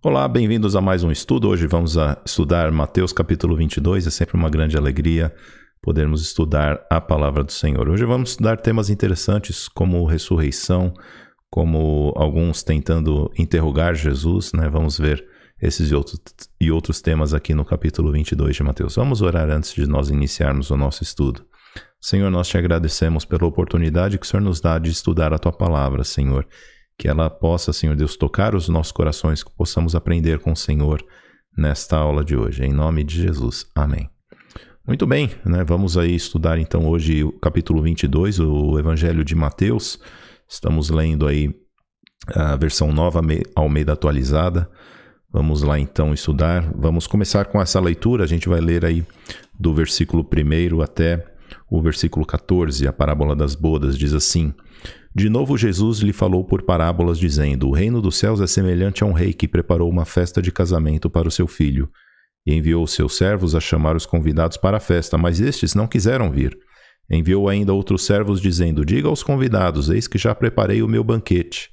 Olá, bem-vindos a mais um estudo. Hoje vamos estudar Mateus capítulo 22. É sempre uma grande alegria podermos estudar a palavra do Senhor. Hoje vamos estudar temas interessantes como ressurreição, como alguns tentando interrogar Jesus, né? Vamos ver esses e outros temas aqui no capítulo 22 de Mateus. Vamos orar antes de nós iniciarmos o nosso estudo. Senhor, nós te agradecemos pela oportunidade que o Senhor nos dá de estudar a tua palavra, Senhor. Que ela possa, Senhor Deus, tocar os nossos corações, que possamos aprender com o Senhor nesta aula de hoje. Em nome de Jesus. Amém. Muito bem, né? Vamos aí estudar então hoje o capítulo 22, o Evangelho de Mateus. Estamos lendo aí a versão nova, Almeida atualizada. Vamos lá então estudar. Vamos começar com essa leitura. A gente vai ler aí do versículo 1 até o versículo 14. A parábola das bodas diz assim: De novo Jesus lhe falou por parábolas, dizendo: O reino dos céus é semelhante a um rei que preparou uma festa de casamento para o seu filho, e enviou seus servos a chamar os convidados para a festa, mas estes não quiseram vir. Enviou ainda outros servos, dizendo: Diga aos convidados, eis que já preparei o meu banquete.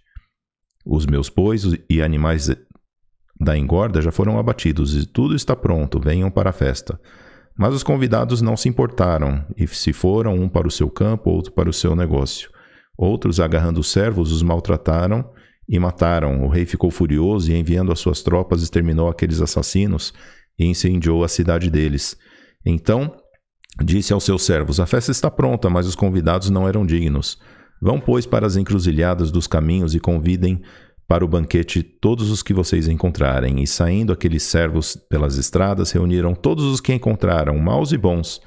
Os meus bois e animais da engorda já foram abatidos, e tudo está pronto, venham para a festa. Mas os convidados não se importaram, e se foram, um para o seu campo, outro para o seu negócio. Outros, agarrando os servos, os maltrataram e mataram. O rei ficou furioso e, enviando as suas tropas, exterminou aqueles assassinos e incendiou a cidade deles. Então disse aos seus servos: A festa está pronta, mas os convidados não eram dignos. Vão, pois, para as encruzilhadas dos caminhos e convidem para o banquete todos os que vocês encontrarem. E saindo aqueles servos pelas estradas, reuniram todos os que encontraram, maus e bons,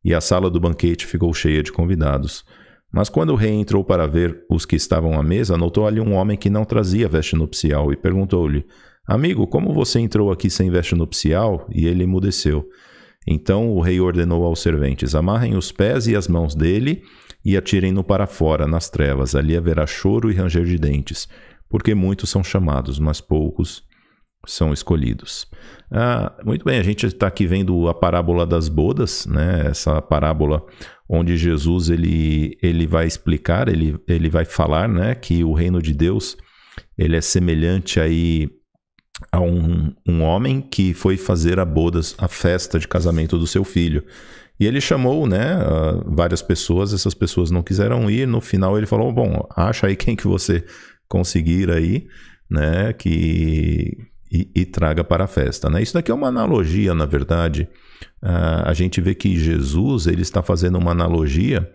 e a sala do banquete ficou cheia de convidados. Mas quando o rei entrou para ver os que estavam à mesa, notou ali um homem que não trazia veste nupcial e perguntou-lhe: Amigo, como você entrou aqui sem veste nupcial? E ele emudeceu. Então o rei ordenou aos serventes: Amarrem os pés e as mãos dele e atirem-no para fora, nas trevas. Ali haverá choro e ranger de dentes, porque muitos são chamados, mas poucos são escolhidos. Muito bem, a gente está aqui vendo a parábola das bodas, né? Essa parábola onde Jesus ele vai explicar, ele vai falar, né, que o reino de Deus ele é semelhante aí a um homem que foi fazer a festa de casamento do seu filho. E ele chamou, né, várias pessoas, essas pessoas não quiseram ir. No final ele falou: bom, acha aí quem que você conseguir aí, né, e traga para a festa, né? Isso daqui é uma analogia, na verdade. A gente vê que Jesus ele está fazendo uma analogia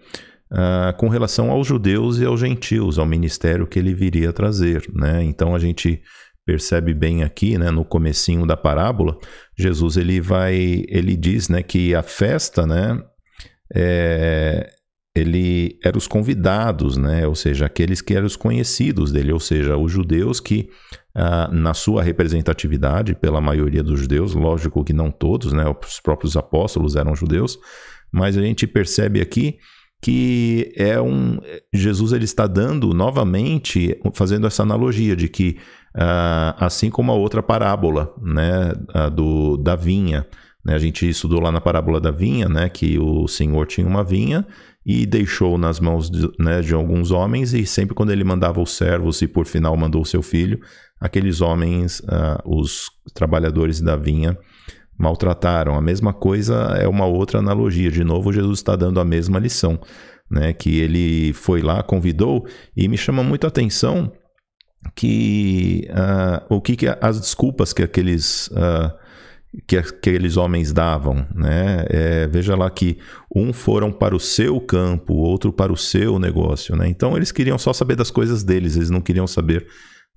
com relação aos judeus e aos gentios, ao ministério que ele viria a trazer, né? Então a gente percebe bem aqui, né, no comecinho da parábola, Jesus ele diz, né, que a festa, né, ele era os convidados, né? Ou seja, aqueles que eram os conhecidos dele, ou seja, os judeus que, na sua representatividade, pela maioria dos judeus, lógico que não todos, né? Os próprios apóstolos eram judeus, mas a gente percebe aqui que Jesus ele está dando novamente, fazendo essa analogia de que, assim como a outra parábola, né, da vinha, né? A gente estudou lá na parábola da vinha, né, que o Senhor tinha uma vinha e deixou nas mãos de alguns homens, e sempre quando ele mandava os servos e por final mandou o seu filho, aqueles homens, os trabalhadores da vinha, maltrataram. A mesma coisa é uma outra analogia. De novo, Jesus está dando a mesma lição, né? Que ele foi lá, convidou, e me chama muito a atenção que as desculpas que aqueles homens davam, né? Veja lá que um foram para o seu campo, outro para o seu negócio, né? Então eles queriam só saber das coisas deles, eles não queriam saber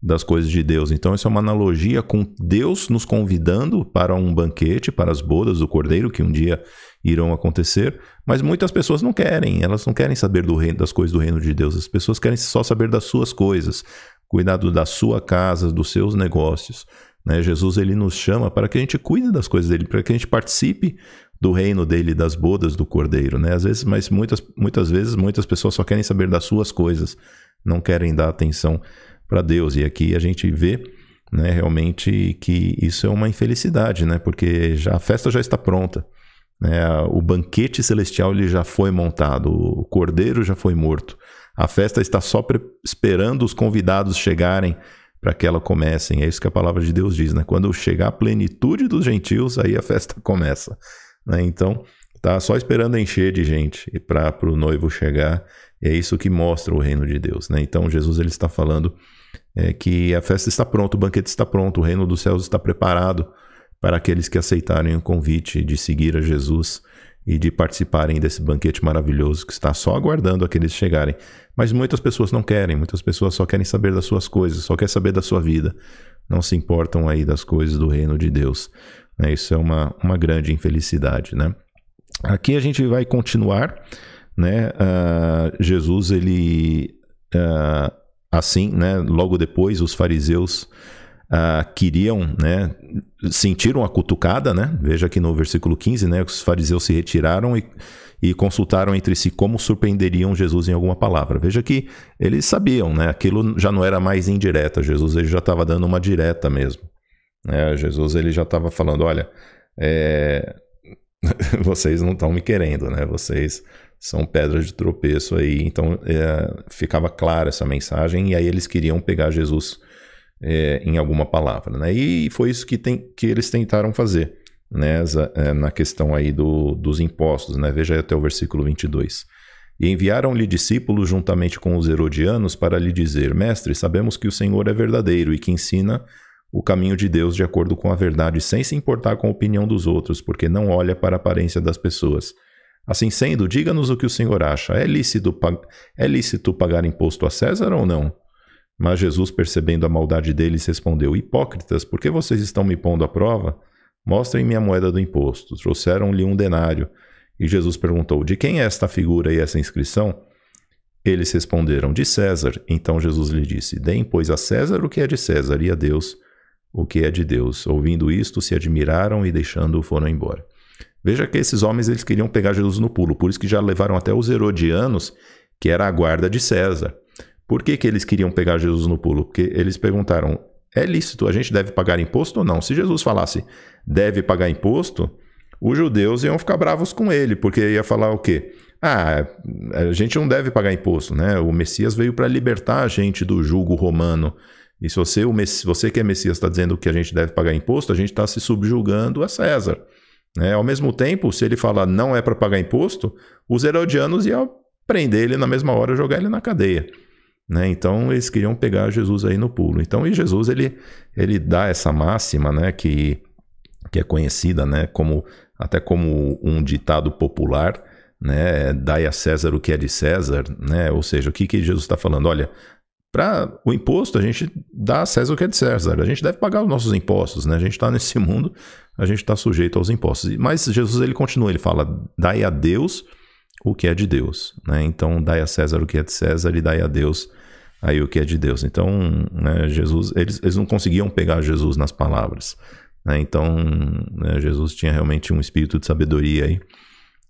das coisas de Deus. Então isso é uma analogia com Deus nos convidando para um banquete, para as bodas do Cordeiro, que um dia irão acontecer, mas muitas pessoas não querem, elas não querem saber das coisas do reino de Deus, as pessoas querem só saber das suas coisas, cuidado da sua casa, dos seus negócios, né? Jesus ele nos chama para que a gente cuide das coisas dele, para que a gente participe do reino dele, das bodas do Cordeiro, né? Às vezes, mas muitas vezes muitas pessoas só querem saber das suas coisas, não querem dar atenção para Deus. E aqui a gente vê, né, realmente que isso é uma infelicidade, né? Porque a festa já está pronta, né? O banquete celestial ele já foi montado, o Cordeiro já foi morto. A festa está só esperando os convidados chegarem para que ela comecem. É isso que a palavra de Deus diz, né? Quando chegar a plenitude dos gentios, aí a festa começa, né? Então, tá só esperando encher de gente para o noivo chegar. É isso que mostra o reino de Deus, né? Então, Jesus ele está falando que a festa está pronta, o banquete está pronto, o reino dos céus está preparado para aqueles que aceitarem o convite de seguir a Jesus e de participarem desse banquete maravilhoso que está só aguardando aqueles chegarem. Mas muitas pessoas não querem, muitas pessoas só querem saber das suas coisas, só querem saber da sua vida, não se importam aí das coisas do reino de Deus, né? Isso é uma grande infelicidade, né? Aqui a gente vai continuar, né? Jesus, ele, assim, né? Logo depois, os fariseus queriam, né? Sentiram a cutucada, né? Veja aqui no versículo 15, né? Os fariseus se retiraram e consultaram entre si como surpreenderiam Jesus em alguma palavra. Veja que eles sabiam, né? Aquilo já não era mais indireta. Jesus ele já estava dando uma direta mesmo, né? Jesus ele já estava falando, olha, vocês não estão me querendo, né? Vocês são pedra de tropeço aí. Então ficava clara essa mensagem, e aí eles queriam pegar Jesus em alguma palavra, né? E foi isso que eles tentaram fazer, né? Na questão aí dos impostos, né? Veja aí até o versículo 22. E enviaram-lhe discípulos juntamente com os herodianos para lhe dizer: Mestre, sabemos que o Senhor é verdadeiro e que ensina o caminho de Deus de acordo com a verdade, sem se importar com a opinião dos outros, porque não olha para a aparência das pessoas. Assim sendo, diga-nos o que o Senhor acha. É lícito pagar imposto a César ou não? Mas Jesus, percebendo a maldade deles, respondeu: Hipócritas, por que vocês estão me pondo à prova? Mostrem-me a moeda do imposto. Trouxeram-lhe um denário. E Jesus perguntou: De quem é esta figura e essa inscrição? Eles responderam: De César. Então Jesus lhe disse: Deem, pois, a César o que é de César, e a Deus o que é de Deus. Ouvindo isto, se admiraram e, deixando-o, foram embora. Veja que esses homens eles queriam pegar Jesus no pulo, por isso que já levaram até os herodianos, que era a guarda de César. Por que eles queriam pegar Jesus no pulo? Porque eles perguntaram: é lícito, a gente deve pagar imposto ou não? Se Jesus falasse deve pagar imposto, os judeus iam ficar bravos com ele, porque ia falar o quê? A gente não deve pagar imposto, né? O Messias veio para libertar a gente do jugo romano. E se você que é Messias está dizendo que a gente deve pagar imposto, a gente está se subjugando a César, né? Ao mesmo tempo, se ele falar não é para pagar imposto, os herodianos iam prender ele na mesma hora e jogar ele na cadeia, né? Então eles queriam pegar Jesus aí no pulo. Então, e Jesus ele dá essa máxima, né, que é conhecida, né, até como um ditado popular, né, dai a César o que é de César, né? Ou seja, o que Jesus está falando? Olha, para o imposto a gente dá a César o que é de César, a gente deve pagar os nossos impostos, né? A gente está nesse mundo, a gente está sujeito aos impostos. Mas Jesus ele continua, ele fala: dai a Deus o que é de Deus, né? Então dai a César o que é de César e dai a Deus aí o que é de Deus. Então, né, Jesus, eles não conseguiam pegar Jesus nas palavras, né? Então, né, Jesus tinha realmente um espírito de sabedoria aí,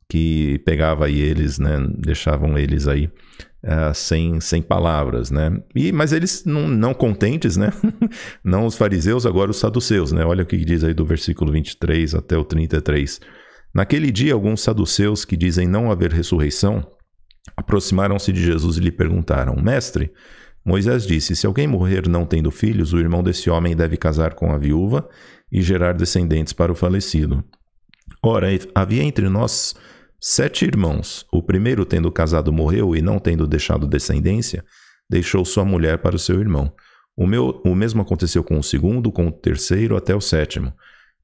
que pegava aí eles, né, deixavam eles aí sem palavras, né? Mas eles não contentes, né? Não os fariseus, agora os saduceus, né? Olha o que diz aí do versículo 23 até o 33. Naquele dia, alguns saduceus que dizem não haver ressurreição aproximaram-se de Jesus e lhe perguntaram: Mestre, Moisés disse: se alguém morrer não tendo filhos, o irmão desse homem deve casar com a viúva e gerar descendentes para o falecido. Ora, havia entre nós 7 irmãos. O primeiro, tendo casado, morreu e, não tendo deixado descendência, deixou sua mulher para o seu irmão. O mesmo aconteceu com o segundo, com o terceiro, até o 7º.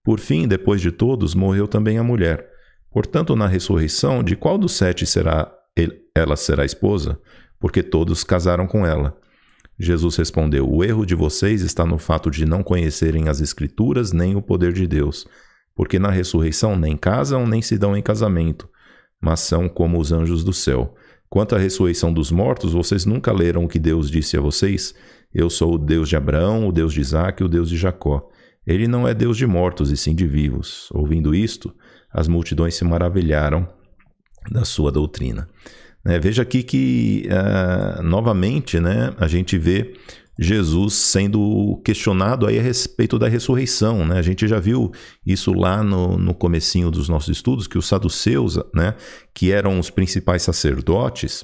Por fim, depois de todos, morreu também a mulher. Portanto, na ressurreição, de qual dos 7 ela será esposa? Porque todos casaram com ela. Jesus respondeu: o erro de vocês está no fato de não conhecerem as Escrituras nem o poder de Deus. Porque na ressurreição nem casam, nem se dão em casamento, mas são como os anjos do céu. Quanto à ressurreição dos mortos, vocês nunca leram o que Deus disse a vocês? Eu sou o Deus de Abraão, o Deus de Isaque e o Deus de Jacó. Ele não é Deus de mortos, e sim de vivos. Ouvindo isto, as multidões se maravilharam da sua doutrina. Veja aqui que, novamente, né, a gente vê Jesus sendo questionado aí a respeito da ressurreição, né? A gente já viu isso lá no comecinho dos nossos estudos, que os saduceus, né, que eram os principais sacerdotes,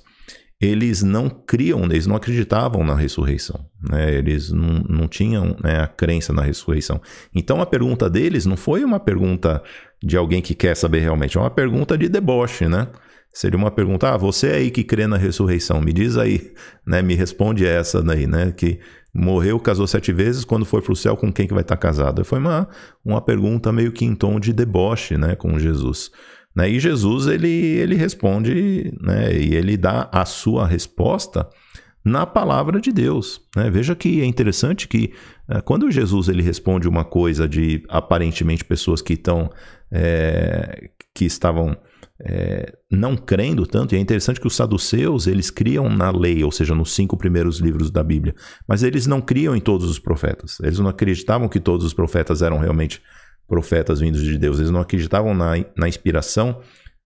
eles não criam, eles não acreditavam na ressurreição, né? Eles não tinham, né, a crença na ressurreição. Então a pergunta deles não foi uma pergunta de alguém que quer saber realmente, é uma pergunta de deboche, né? Seria uma pergunta, você aí que crê na ressurreição, me diz aí, né, me responde essa daí, né, que morreu, casou 7 vezes, quando for para o céu, com quem que vai estar casado? Foi uma pergunta meio que em tom de deboche, né, com Jesus. Né? E Jesus, ele responde, né, e ele dá a sua resposta na palavra de Deus. Né? Veja que é interessante que quando Jesus ele responde uma coisa de aparentemente pessoas que estavam não crendo tanto, e é interessante que os saduceus eles criam na lei, ou seja, nos 5 primeiros livros da Bíblia, mas eles não criam em todos os profetas. Eles não acreditavam que todos os profetas eram realmente profetas vindos de Deus. Eles não acreditavam na inspiração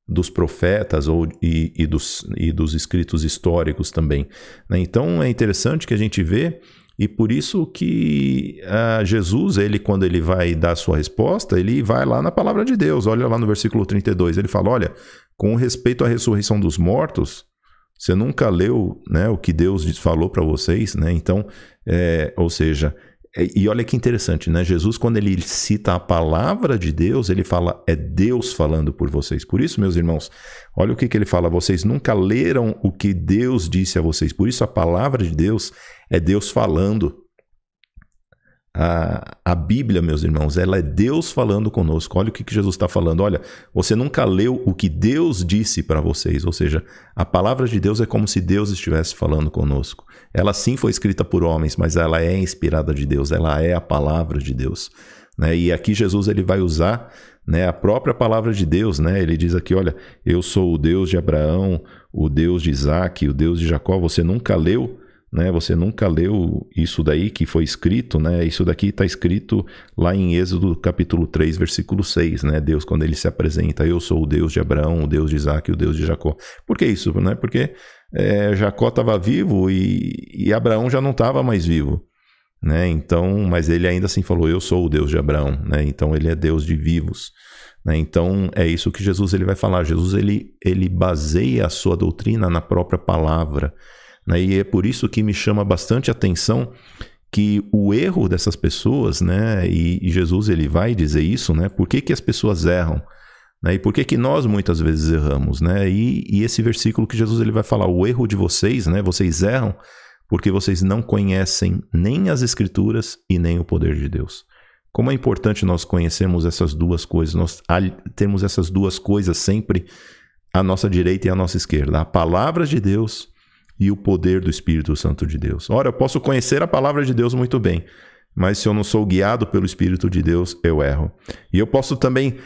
dos profetas e dos escritos históricos também. Né? Então é interessante que a gente vê, e por isso que Jesus, quando ele vai dar a sua resposta, ele vai lá na palavra de Deus. Olha lá no versículo 32, ele fala, olha, com respeito à ressurreição dos mortos, você nunca leu, né, o que Deus falou para vocês, né? Então, ou seja, e olha que interessante, né? Jesus, quando ele cita a palavra de Deus, ele fala, é Deus falando por vocês. Por isso, meus irmãos, olha o que ele fala, vocês nunca leram o que Deus disse a vocês. Por isso, a palavra de Deus é Deus falando. A Bíblia, meus irmãos, ela é Deus falando conosco. Olha o que Jesus está falando. Olha, você nunca leu o que Deus disse para vocês. Ou seja, a palavra de Deus é como se Deus estivesse falando conosco. Ela sim foi escrita por homens, mas ela é inspirada de Deus. Ela é a palavra de Deus. Né? E aqui Jesus ele vai usar, né, a própria palavra de Deus. Né? Ele diz aqui, olha, eu sou o Deus de Abraão, o Deus de Isaac, o Deus de Jacó. Você nunca leu? Né? Você nunca leu isso daí que foi escrito, né? Isso daqui está escrito lá em Êxodo capítulo 3, versículo 6, né? Deus, quando ele se apresenta, eu sou o Deus de Abraão, o Deus de Isaac e o Deus de Jacó. Por que isso? Né? Porque Jacó estava vivo e Abraão já não estava mais vivo. Né? Então, mas ele ainda assim falou, eu sou o Deus de Abraão. Né? Então ele é Deus de vivos. Né? Então é isso que Jesus ele vai falar. Jesus ele baseia a sua doutrina na própria palavra. E é por isso que me chama bastante atenção que o erro dessas pessoas, né, e Jesus ele vai dizer isso, né, por que as pessoas erram, né, e por que nós muitas vezes erramos, né, e esse versículo que Jesus ele vai falar, o erro de vocês, né, vocês erram porque vocês não conhecem nem as Escrituras e nem o poder de Deus. Como é importante nós conhecermos essas duas coisas, nós temos essas duas coisas sempre à nossa direita e à nossa esquerda, a palavra de Deus e o poder do Espírito Santo de Deus. Ora, eu posso conhecer a palavra de Deus muito bem, mas se eu não sou guiado pelo Espírito de Deus, eu erro. E eu posso também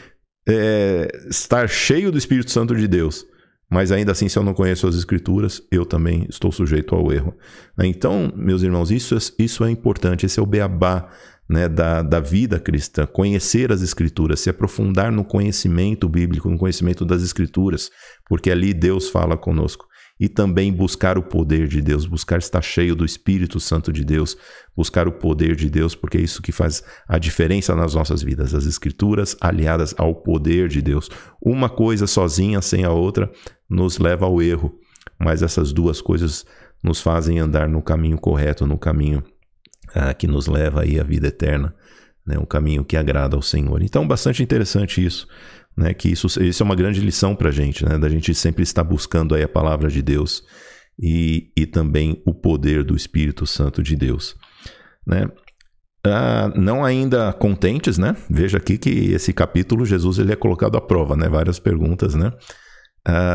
estar cheio do Espírito Santo de Deus, mas ainda assim, se eu não conheço as Escrituras, eu também estou sujeito ao erro. Então, meus irmãos, isso é importante, esse é o beabá, né, da vida cristã, conhecer as Escrituras, se aprofundar no conhecimento bíblico, no conhecimento das Escrituras, porque ali Deus fala conosco. E também buscar o poder de Deus, buscar estar cheio do Espírito Santo de Deus, buscar o poder de Deus, porque é isso que faz a diferença nas nossas vidas. As Escrituras aliadas ao poder de Deus. Uma coisa sozinha, sem a outra, nos leva ao erro, mas essas duas coisas nos fazem andar no caminho correto, no caminho que nos leva aí à vida eterna, né? Um caminho que agrada ao Senhor. Então, bastante interessante isso. Né, que isso é uma grande lição para a gente, né, da gente sempre estar buscando aí a palavra de Deus e também o poder do Espírito Santo de Deus. Né? Não ainda contentes, né? Veja aqui que esse capítulo, Jesus ele é colocado à prova, né? Várias perguntas, né?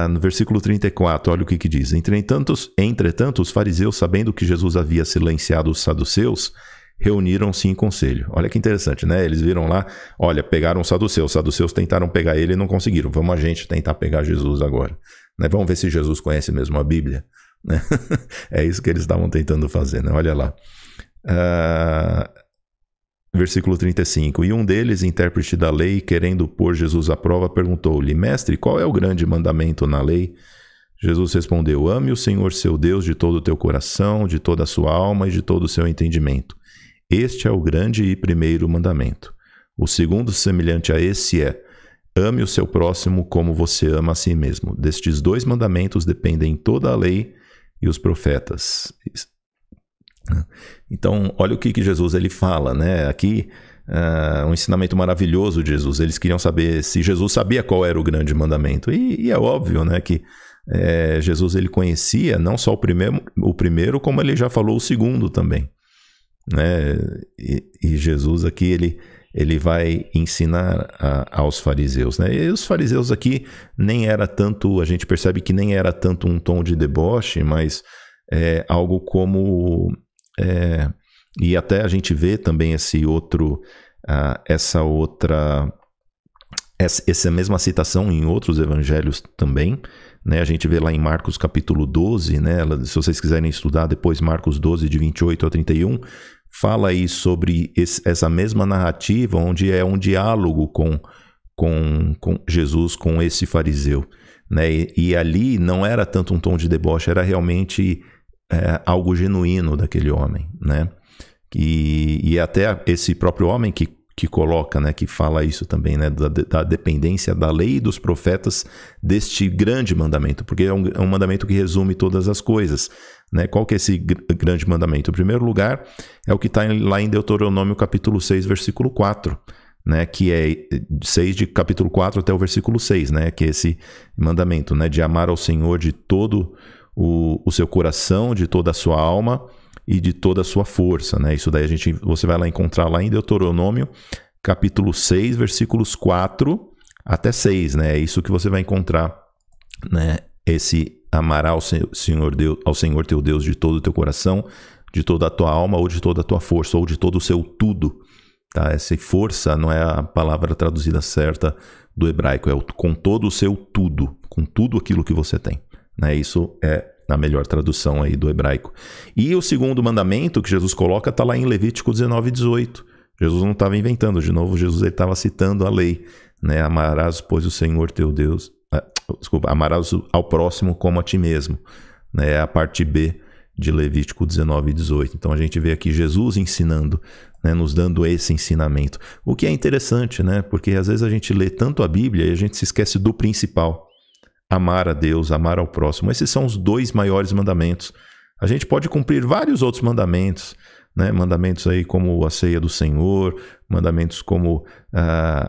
No versículo 34, olha o que diz. Entretanto, os fariseus, sabendo que Jesus havia silenciado os saduceus, reuniram-se em conselho. Olha que interessante, né? Eles viram lá, olha, pegaram os saduceus tentaram pegar ele e não conseguiram. Vamos a gente tentar pegar Jesus agora. Né? Vamos ver se Jesus conhece mesmo a Bíblia. Né? É isso que eles estavam tentando fazer, né? Olha lá. Versículo 35. E um deles, intérprete da lei, querendo pôr Jesus à prova, perguntou-lhe, mestre, qual é o grande mandamento na lei? Jesus respondeu, ame o Senhor seu Deus de todo o teu coração, de toda a sua alma e de todo o seu entendimento. Este é o grande e primeiro mandamento. O segundo, semelhante a esse, é: ame o seu próximo como você ama a si mesmo. Destes 2 mandamentos dependem toda a lei e os profetas. Então, olha o que Jesus ele fala, né? Aqui, um ensinamento maravilhoso de Jesus. Eles queriam saber se Jesus sabia qual era o grande mandamento. E é óbvio, né, que Jesus ele conhecia não só o primeiro, como ele já falou o segundo também, né? E Jesus aqui ele vai ensinar aos fariseus, né? E os fariseus aqui nem era tanto, a gente percebe que nem era tanto um tom de deboche, mas algo como e até a gente vê também essa mesma citação em outros evangelhos também, né? A gente vê lá em Marcos capítulo 12, né? Se vocês quiserem estudar depois, Marcos 12, de 28 a 31, fala aí sobre essa mesma narrativa, onde é um diálogo com Jesus, com esse fariseu, né? E ali não era tanto um tom de deboche, era realmente algo genuíno daquele homem, né? E até esse próprio homem que coloca, né, que fala isso também, né, da dependência da lei e dos profetas deste grande mandamento, porque é um mandamento que resume todas as coisas, né? Qual que é esse grande mandamento? Em primeiro lugar, é o que está lá em Deuteronômio capítulo 6, versículo 4, né, que é 6 de capítulo 4 até o versículo 6, né, que é esse mandamento, né, de amar ao Senhor de todo o seu coração, de toda a sua alma e de toda a sua força, né? Isso daí você vai lá encontrar lá em Deuteronômio, capítulo 6, versículos 4 até 6, né? É isso que você vai encontrar, né? Esse amará ao Senhor teu Deus de todo o teu coração, de toda a tua alma, ou de toda a tua força, ou de todo o seu tudo, tá? Essa força não é a palavra traduzida certa do hebraico, é com todo o seu tudo, com tudo aquilo que você tem, né? Isso é na melhor tradução aí do hebraico. E o segundo mandamento que Jesus coloca está lá em Levítico 19, 18. Jesus não estava inventando, de novo, Jesus estava citando a lei, né? Amarás, pois, o Senhor teu Deus... amarás ao próximo como a ti mesmo, né? É a parte B de Levítico 19, 18. Então a gente vê aqui Jesus ensinando, né? Nos dando esse ensinamento. O que é interessante, né? Porque às vezes a gente lê tanto a Bíblia e a gente se esquece do principal. Amar a Deus, amar ao próximo. Esses são os dois maiores mandamentos. A gente pode cumprir vários outros mandamentos, né? Mandamentos aí como a ceia do Senhor, mandamentos como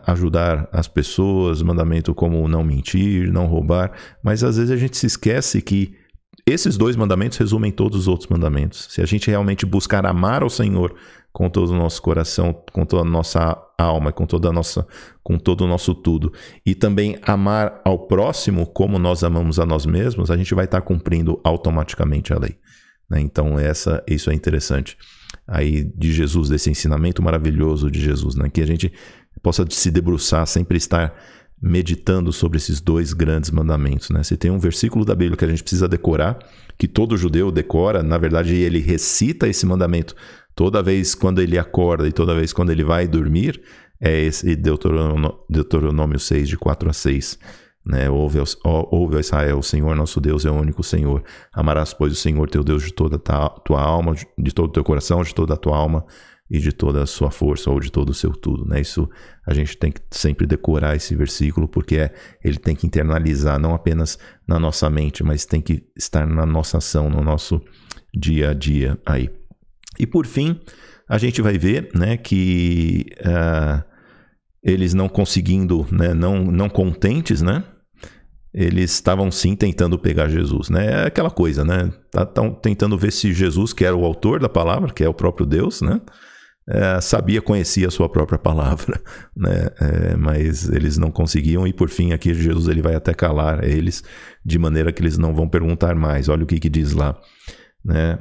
ajudar as pessoas, mandamento como não mentir, não roubar, mas às vezes a gente se esquece que esses dois mandamentos resumem todos os outros mandamentos. Se a gente realmente buscar amar ao Senhor com todo o nosso coração, com toda a nossa alma, com todo o nosso tudo, e também amar ao próximo como nós amamos a nós mesmos, a gente vai estar cumprindo automaticamente a lei, né? Então isso é interessante aí de Jesus, desse ensinamento maravilhoso de Jesus, né? Que a gente possa se debruçar, sempre estar meditando sobre esses dois grandes mandamentos, né? Se tem um versículo da Bíblia que a gente precisa decorar, que todo judeu decora, na verdade ele recita esse mandamento toda vez quando ele acorda e toda vez quando ele vai dormir, é esse Deuteronômio 6, de 4 a 6. Né? Ouve, ó Israel, o Senhor nosso Deus é o único Senhor. Amarás, pois, o Senhor teu Deus de toda a tua alma, de todo o teu coração, de toda a tua alma e de toda a sua força, ou de todo o seu tudo. Né? Isso a gente tem que sempre decorar esse versículo, porque ele tem que internalizar, não apenas na nossa mente, mas tem que estar na nossa ação, no nosso dia a dia aí. E por fim, a gente vai ver, né, que eles não conseguindo, né, não contentes, né, eles estavam sim tentando pegar Jesus, né? É aquela coisa, né? Estão tentando ver se Jesus, que era o autor da palavra, que é o próprio Deus, né, conhecia a sua própria palavra, né? Mas eles não conseguiam, e por fim aqui Jesus ele vai até calar eles, de maneira que eles não vão perguntar mais. Olha o que diz lá. Né?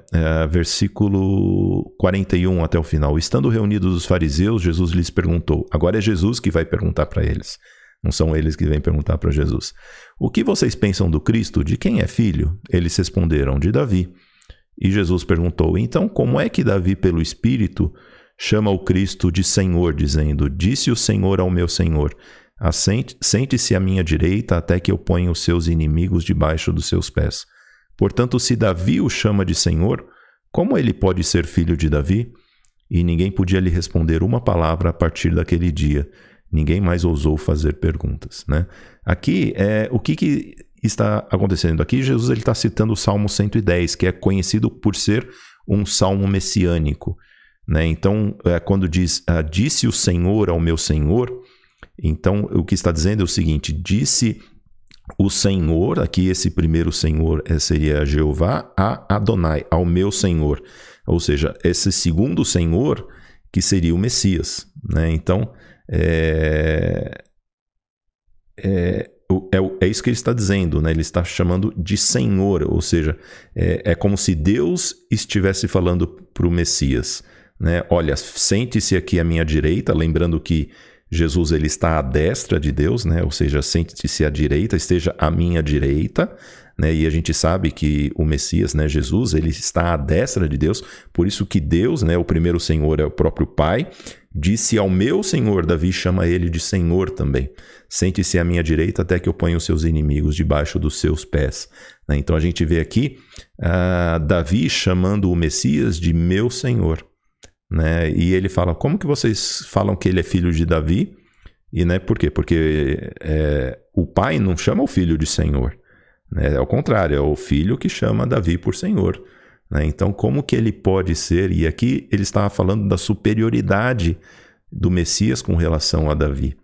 Versículo 41 até o final. Estando reunidos os fariseus, Jesus lhes perguntou. Agora é Jesus que vai perguntar para eles, não são eles que vêm perguntar para Jesus. O que vocês pensam do Cristo? De quem é filho? Eles responderam, de Davi. E Jesus perguntou, então como é que Davi, pelo Espírito, chama o Cristo de Senhor, dizendo, disse o Senhor ao meu Senhor, sente-se à minha direita até que eu ponha os seus inimigos debaixo dos seus pés. Portanto, se Davi o chama de Senhor, como ele pode ser filho de Davi? E ninguém podia lhe responder uma palavra a partir daquele dia. Ninguém mais ousou fazer perguntas, né? Aqui, o que está acontecendo aqui? Jesus está citando o Salmo 110, que é conhecido por ser um salmo messiânico, né? Então, quando diz, disse o Senhor ao meu Senhor, então o que está dizendo é o seguinte: disse o Senhor, aqui esse primeiro Senhor seria Jeová, a Adonai, ao meu Senhor. Ou seja, esse segundo Senhor que seria o Messias, né? Então, é isso que ele está dizendo, né? Ele está chamando de Senhor, ou seja, é como se Deus estivesse falando para o Messias, né? Olha, sente-se aqui à minha direita, lembrando que Jesus ele está à destra de Deus, né? Ou seja, sente-se à direita, esteja à minha direita, né? E a gente sabe que o Messias, né, Jesus, ele está à destra de Deus, por isso que Deus, né, o primeiro Senhor é o próprio Pai, disse ao meu Senhor, Davi chama ele de Senhor também. Sente-se à minha direita até que eu ponha os seus inimigos debaixo dos seus pés. Né? Então a gente vê aqui Davi chamando o Messias de meu Senhor. Né? E ele fala, como que vocês falam que ele é filho de Davi? E, né, por quê? Porque o pai não chama o filho de Senhor. Né? É o contrário, é o filho que chama Davi por Senhor. Né? Então, como que ele pode ser? E aqui ele estava falando da superioridade do Messias com relação a Davi.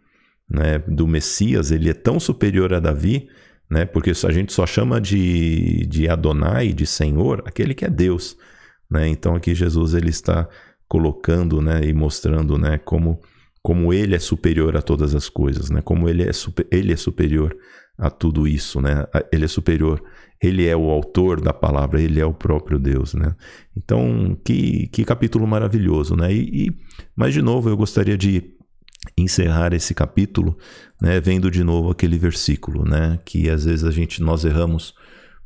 Né? Do Messias, ele é tão superior a Davi, né? Porque a gente só chama de Adonai, de Senhor, aquele que é Deus. Né? Então, aqui Jesus ele está colocando, né, e mostrando, né, como ele é superior a todas as coisas, né? Como ele é superior a tudo isso, né? Ele é superior, ele é o autor da palavra, ele é o próprio Deus, né? Então, que capítulo maravilhoso, né? Mas, de novo, eu gostaria de encerrar esse capítulo, né, vendo de novo aquele versículo, né? Que às vezes nós erramos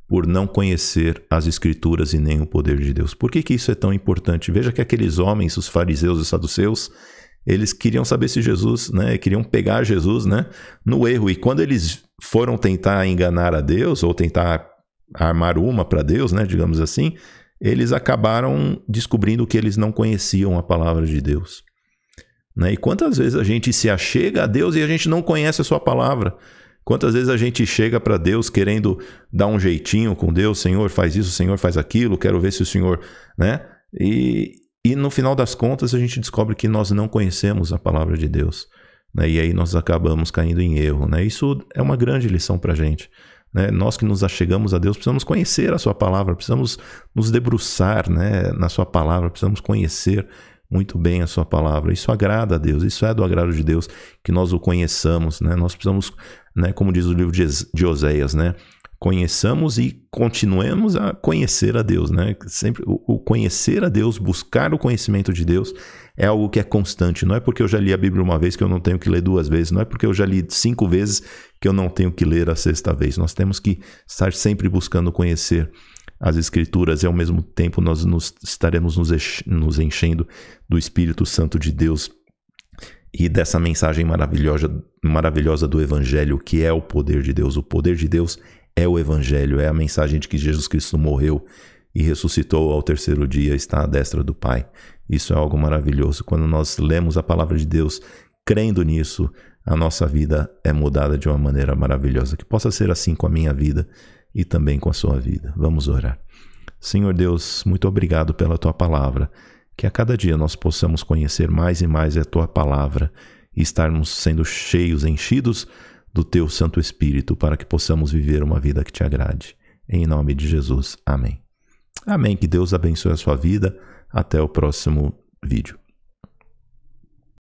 por não conhecer as Escrituras e nem o poder de Deus. Por que isso é tão importante? Veja que aqueles homens, os fariseus e os saduceus, eles queriam saber se Jesus, né, queriam pegar Jesus, né, no erro. E quando eles foram tentar enganar a Deus, ou tentar armar uma para Deus, né, digamos assim, eles acabaram descobrindo que eles não conheciam a palavra de Deus. Né? E quantas vezes a gente se achega a Deus e a gente não conhece a sua palavra? Quantas vezes a gente chega para Deus querendo dar um jeitinho com Deus, Senhor, faz isso, Senhor, faz aquilo, quero ver se o Senhor, né? E no final das contas a gente descobre que nós não conhecemos a palavra de Deus, né? E aí nós acabamos caindo em erro, né? Isso é uma grande lição para a gente, né? Nós que nos achegamos a Deus precisamos conhecer a sua palavra, precisamos nos debruçar, né, na sua palavra, precisamos conhecer muito bem a sua palavra. Isso agrada a Deus, isso é do agrado de Deus, que nós o conheçamos, né? Nós precisamos, né, como diz o livro de Oséias, né, conheçamos e continuemos a conhecer a Deus, né? Sempre o conhecer a Deus, buscar o conhecimento de Deus é algo que é constante. Não é porque eu já li a Bíblia uma vez que eu não tenho que ler 2 vezes, não é porque eu já li 5 vezes que eu não tenho que ler a 6ª vez. Nós temos que estar sempre buscando conhecer as Escrituras e ao mesmo tempo nós estaremos nos enchendo do Espírito Santo de Deus e dessa mensagem maravilhosa do Evangelho, que é o poder de Deus. O poder de Deus é o Evangelho, é a mensagem de que Jesus Cristo morreu e ressuscitou ao 3º dia, está à destra do Pai. Isso é algo maravilhoso. Quando nós lemos a palavra de Deus, crendo nisso, a nossa vida é mudada de uma maneira maravilhosa. Que possa ser assim com a minha vida e também com a sua vida. Vamos orar. Senhor Deus, muito obrigado pela Tua palavra. Que a cada dia nós possamos conhecer mais e mais a Tua palavra e estarmos sendo cheios, enchidos do Teu Santo Espírito para que possamos viver uma vida que Te agrade. Em nome de Jesus. Amém. Amém. Que Deus abençoe a sua vida. Até o próximo vídeo.